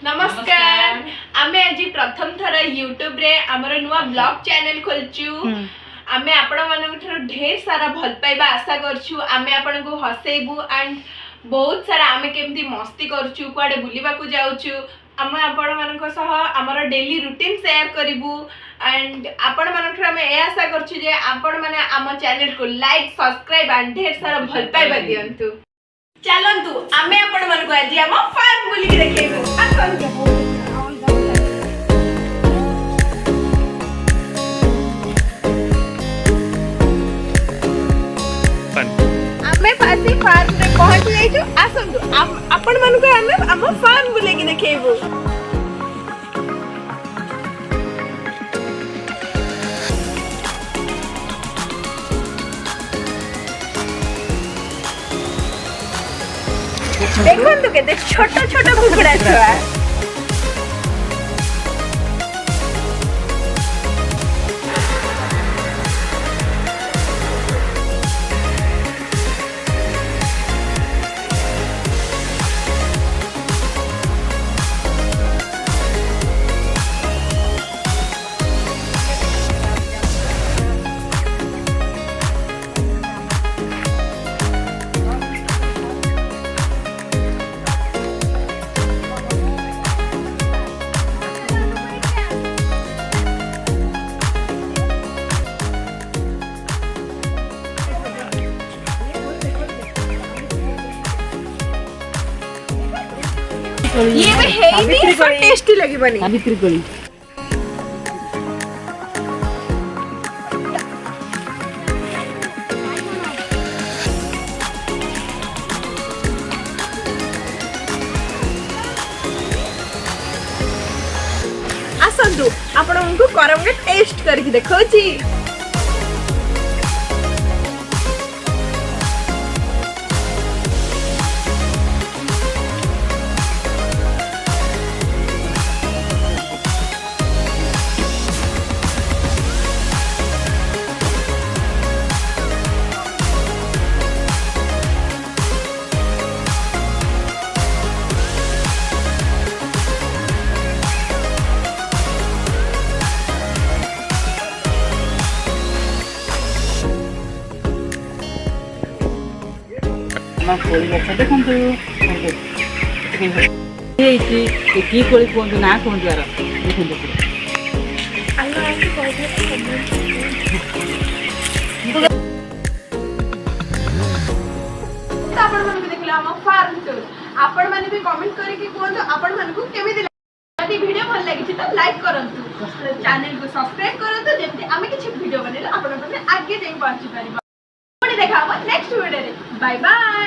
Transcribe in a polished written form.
नमस्कार आमे आज प्रथम थर यूट्यूब रे हमर नुवा ब्लॉग चैनल खोलचु आमे आपण मानक थर ढेर सारा भल पाइबा आशा करछु आमे आपण को हसेबु एंड बहुत सारा आमे केमती मस्ती करछु कुआडे बुलिबा को जाउछु आमे आपण मानक सह हमर डेली रूटीन शेयर करिबु एंड आपण मानक आमे ए आशा करछु जे आपण माने हम चैनल को लाइक सब्सक्राइब एंड ढेर सारा भल पाइबा दियंतु चलंतु आमे आपण मानक आज हम फार्म बुली के देखेबु आसंतु आमे फासी फार्म रे पहुंच जाइछु आसंतु आपण मानक आमे हम फार्म बुली के देखेबु देखो के छोटा छोटा कुकुड़ा छुआ ये में है ही नहीं सब टेस्टी लगी बनी सावित्री कोली आसंतु आपण उनको करम के टेस्ट करके देखो छी कोली गछ देखंतु एई की कोली कोंतु ना कोंतु यार देखंतु आलो आके कहबे तो आपण मन देखला हम फार्म टूर आपण माने भी कमेंट करी कि कोंतु आपण मन को केमे दिला यदि वीडियो भल लागि त लाइक करंतु चैनल को सब्सक्राइब करंतु जेते आमे किछि वीडियो बनेला आपण माने आगे जाई पहुंची परिबा पुणी देखा हम नेक्स्ट वीडियो रे बाय बाय।